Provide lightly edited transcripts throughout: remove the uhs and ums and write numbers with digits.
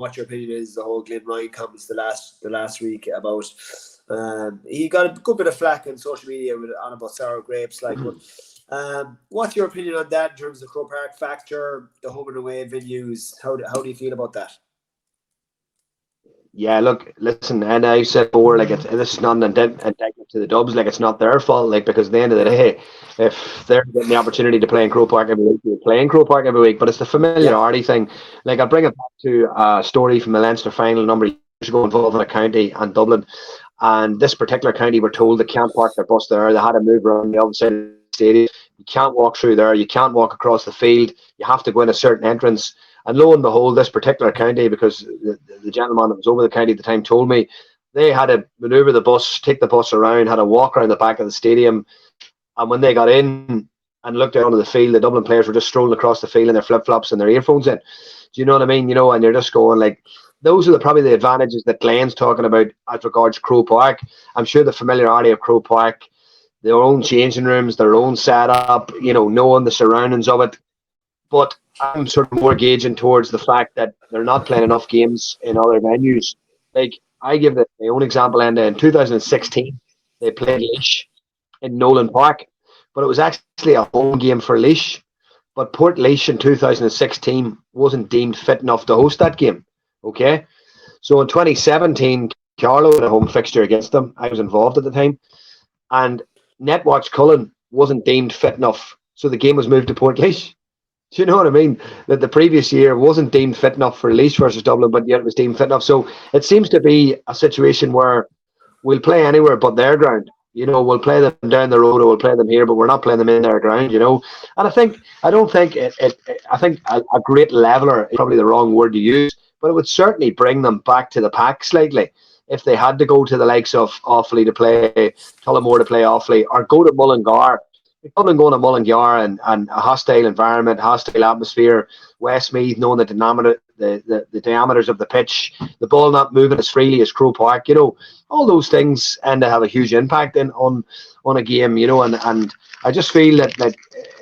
what your opinion is. The whole Glenn Ryan comments the last week about he got a good bit of flack on social media on about sour grapes. Like, what's your opinion on that in terms of the Croke Park factor, the home and away venues? How do you feel about that? Yeah, look, listen, and I said before, like, this is not an indictment to the Dubs, like, it's not their fault, like, because at the end of the day, if they're getting the opportunity to play in Croke Park every week, they're playing Croke Park every week, but it's the familiarity thing. Like, I'll bring it back to a story from the Leinster final a number of years ago involving a county and Dublin, and this particular county were told they can't park their bus there, they had to move around the other side of the stadium, you can't walk through there, you can't walk across the field, you have to go in a certain entrance. And lo and behold, this particular county, because the gentleman that was over the county at the time told me, they had to manoeuvre the bus, take the bus around, had to walk around the back of the stadium. And when they got in and looked out onto the field, the Dublin players were just strolling across the field in their flip-flops and their earphones in. Do you know what I mean? You know, and you're just going like, those are probably the advantages that Glenn's talking about as regards Croke Park. I'm sure the familiarity of Croke Park, their own changing rooms, their own setup, you know, knowing the surroundings of it. But I'm sort of more gauging towards the fact that they're not playing enough games in other venues. Like, I give my own example, and in 2016, they played Laois in Nolan Park, but it was actually a home game for Laois. But Port Laois in 2016 wasn't deemed fit enough to host that game. Okay? So in 2017, Carlow had a home fixture against them. I was involved at the time. And Netwatch Cullen wasn't deemed fit enough. So the game was moved to Port Laois. Do you know what I mean? That the previous year wasn't deemed fit enough for Laois versus Dublin, but yet it was deemed fit enough. So it seems to be a situation where we'll play anywhere but their ground. You know, we'll play them down the road or we'll play them here, but we're not playing them in their ground, you know. And I think a great leveler is probably the wrong word to use, but it would certainly bring them back to the pack slightly if they had to go to the likes of Offaly to play, Tullamore to play Offaly, or go to Mullingar. Dublin going to Mullingar and a hostile environment, hostile atmosphere, Westmeath knowing the diameters of the pitch, the ball not moving as freely as Croke Park, you know, all those things, and they have a huge impact on a game, you know, and I just feel that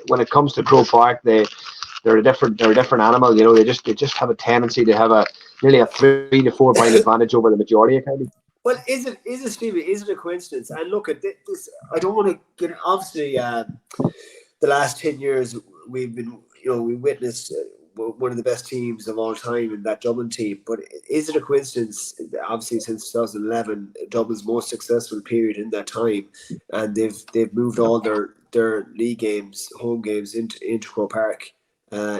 when it comes to Croke Park, they're a different animal, you know. They just have a tendency to have nearly a 3 to 4 point advantage over the majority of counties. Well, is it, Stevie? Is it a coincidence? And look at this. I don't want to get obviously. The last 10 years, we've been, you know, we witnessed one of the best teams of all time in that Dublin team. But is it a coincidence? Obviously, since 2011, Dublin's most successful period in that time, and they've moved all their league games, home games into Croke Park.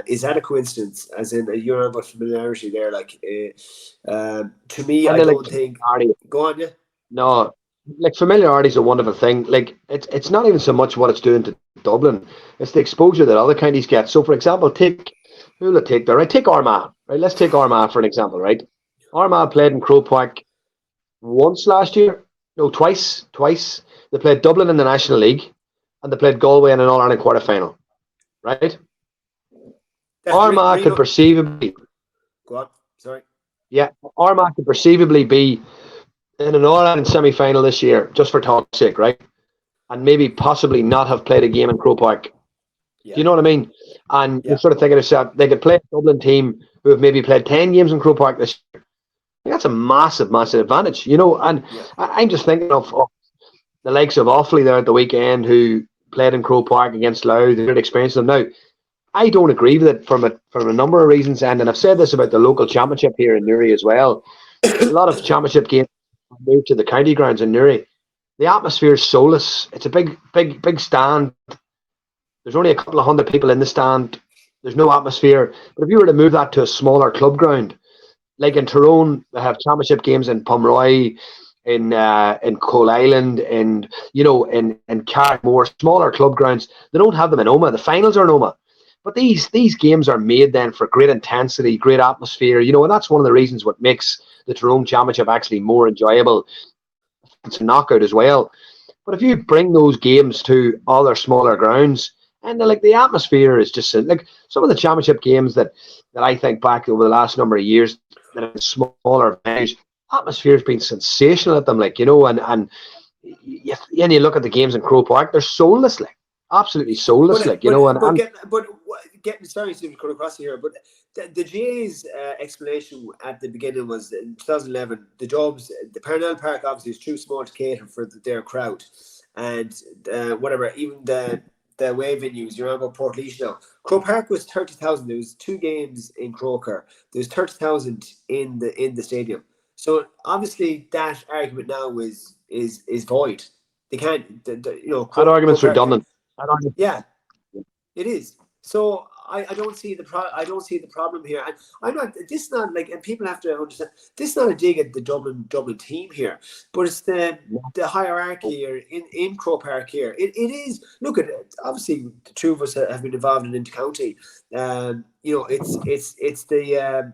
Is that a coincidence? As in, you're about familiarity there. Like, to me, I don't think. Go on, yeah. No, like, familiarity is a wonderful thing. Like, it's not even so much what it's doing to Dublin; it's the exposure that other counties get. So, for example, take Armagh. Right, let's take Armagh for an example. Right, Armagh played in Croke Park once last year. No, twice. They played Dublin in the National League, and they played Galway in an All-Ireland quarter-final. Right. Armagh could perceivably. Go on. Sorry. Yeah, Armagh could perceivably be in an All-Ireland semi-final this year, just for talk's sake, right? And maybe possibly not have played a game in Croke Park. Yeah. Do you know what I mean? And you're sort of thinking to yourself, they could play a Dublin team who have maybe played 10 games in Croke Park this year. That's a massive, massive advantage, you know. And I'm just thinking of the likes of Offaly there at the weekend, who played in Croke Park against Louth, they did experience them now. I don't agree with it from a number of reasons, and I've said this about the local championship here in Newry as well. A lot of championship games moved to the county grounds in Newry. The atmosphere is soulless. It's a big stand. There's only a couple of hundred people in the stand. There's no atmosphere. But if you were to move that to a smaller club ground, like in Tyrone, they have championship games in Pomeroy, in Coal Island, in Carrickmore, smaller club grounds. They don't have them in Omagh. The finals are in Omagh. But these games are made then for great intensity, great atmosphere, you know, and that's one of the reasons what makes the Tyrone Championship actually more enjoyable. It's a knockout as well. But if you bring those games to other smaller grounds, and the atmosphere is just like some of the championship games that I think back over the last number of years that are smaller venues, atmosphere has been sensational at them, like, you know, and you look at the games in Croke Park, they're soulless, like. Absolutely soulless, but getting sorry to cut across here, but the GA's explanation at the beginning was in 2011 the Dubs, the Parnell Park obviously is too small to cater for their crowd, and whatever, even the away venues. You're on about Portlaoise now. Croke Park was 30,000. There was 2 games in Croker. There was 30,000 in the stadium. So obviously that argument now is void. They can't. That argument's redundant. Yeah, it is. So I don't see the problem here. And I'm not. This is not like, and people have to understand. This is not a dig at the Dublin team here, but it's the hierarchy here in Croke Park here. It is. Look at it. Obviously, the 2 of us have been involved in intercounty. It's the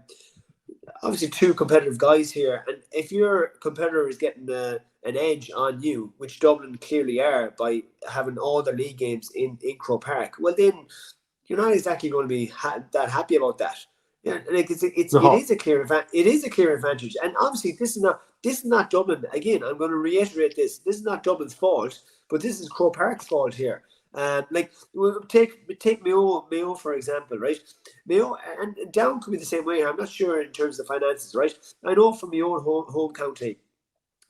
obviously 2 competitive guys here, and if your competitor is getting an edge on you, which Dublin clearly are by having all their league games in Croke Park, well then you're not exactly going to be that happy about that. Yeah, like it is a clear advantage, and obviously this is not Dublin. Again, I'm going to reiterate this. This is not Dublin's fault, but this is Croke Park's fault here. Like take Mayo for example, right? Mayo and Down could be the same way. I'm not sure in terms of finances, right? I know from my own home county,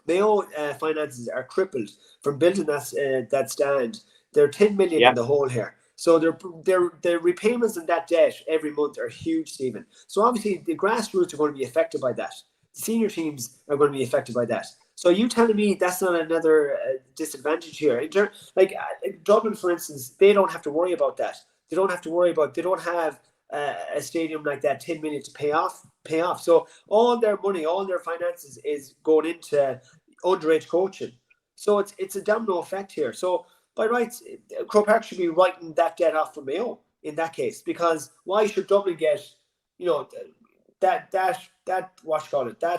Mayo finances are crippled from building that stand. They're 10 million in the hole here. So their repayments on that debt every month are huge, Stephen. So obviously the grassroots are going to be affected by that. The senior teams are going to be affected by that. So you telling me that's not another disadvantage here? Like Dublin, for instance, they don't have to worry about that. They don't have a stadium like that, 10 million to pay off. So all their money, all their finances is going into underage coaching. So it's a domino effect here. So by rights, Croke Park should be writing that debt off from Mayo in that case, because why should Dublin get, that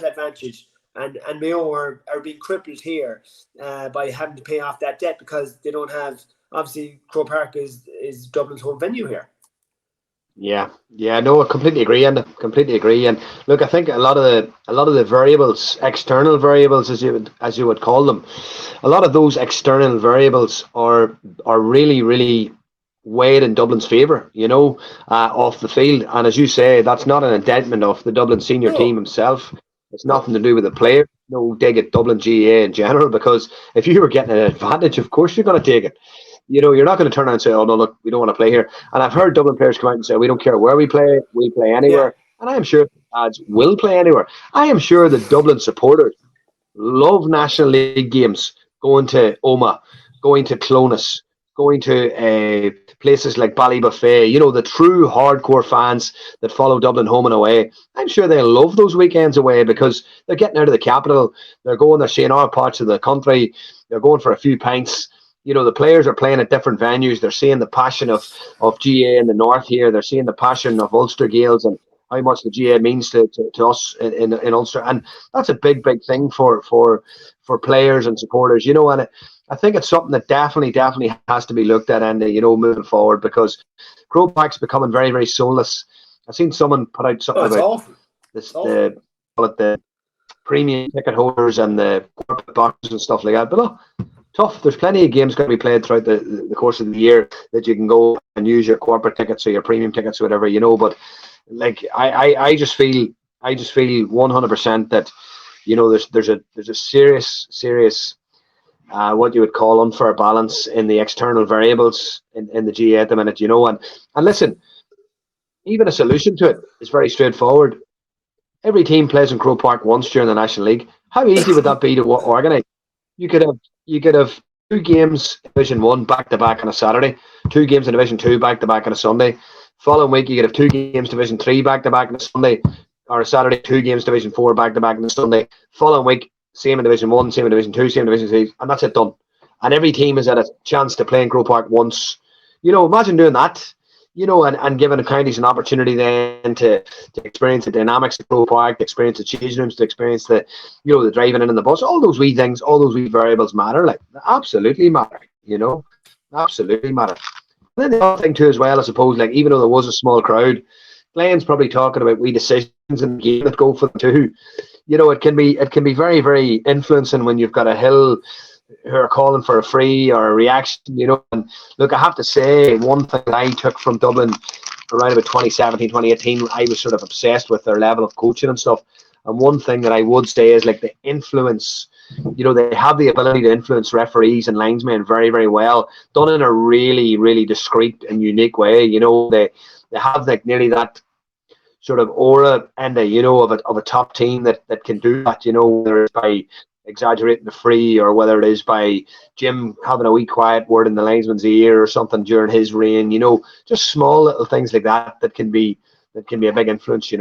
advantage, and Mayo are being crippled here by having to pay off that debt because they don't have, obviously Croke Park is Dublin's home venue here. Yeah, no, I completely agree, and look, I think a lot of the variables, external variables, as you would call them, a lot of those external variables are really, really weighed in Dublin's favour, off the field. And as you say, that's not an indictment of the Dublin senior team himself. It's nothing to do with the player. No dig at Dublin GAA in general, because if you were getting an advantage, of course you're going to take it. You're not going to turn around and say, oh, no, look, we don't want to play here. And I've heard Dublin players come out and say, we don't care where we play anywhere. Yeah. And I am sure lads will play anywhere. I am sure the Dublin supporters love National League games, going to Omagh, going to Clonus, going to places like Ballybuffet, the true hardcore fans that follow Dublin home and away. I'm sure they love those weekends away because they're getting out of the capital. They're seeing our parts of the country. They're going for a few pints. The players are playing at different venues. They're seeing the passion of GA in the north here. They're seeing the passion of Ulster Gaels and how much the GA means to us in Ulster. And that's a big, big thing for players and supporters, and I think it's something that definitely has to be looked at, and moving forward, because Croke Park's becoming very, very soulless. I've seen someone put out something about the premium ticket holders and the corporate boxes and stuff like that. But look, tough. There's plenty of games going to be played throughout the course of the year that you can go and use your corporate tickets or your premium tickets or whatever, But like I just feel 100% that there's a serious what you would call unfair balance in the external variables in the GA at the minute, and listen, even a solution to it is very straightforward. Every team plays in Croke Park once during the National League. How easy would that be to organise? You could have 2 games in Division 1 back to back on a Saturday, 2 games in Division 2 back to back on a Sunday. Following week you could have 2 games Division 3 back to back on a Sunday or a Saturday, 2 games Division 4 back to back on a Sunday. Following week, same in Division 1, same in Division 2, same in Division 3, and that's it, done. And every team has had a chance to play in Croke Park once. Imagine doing that, and giving the counties an opportunity then to experience the dynamics of Croke Park, to experience the changing rooms, to experience the driving in the bus. All those wee things, all those wee variables matter, like absolutely matter, absolutely matter. And then the other thing too as well, I suppose, like even though there was a small crowd, Glenn's probably talking about wee decisions in the game that go for them too. It can be very, very influencing when you've got a Hill who are calling for a free or a reaction, And look, I have to say, one thing I took from Dublin around about 2017, 2018, I was sort of obsessed with their level of coaching and stuff. And one thing that I would say is like the influence, they have the ability to influence referees and linesmen very, very well, done in a really, really discreet and unique way. They have like nearly that sort of aura and of a top team that can do that, whether it's by exaggerating the free or whether it is by Jim having a wee quiet word in the linesman's ear or something during his reign, just small little things like that can be a big influence.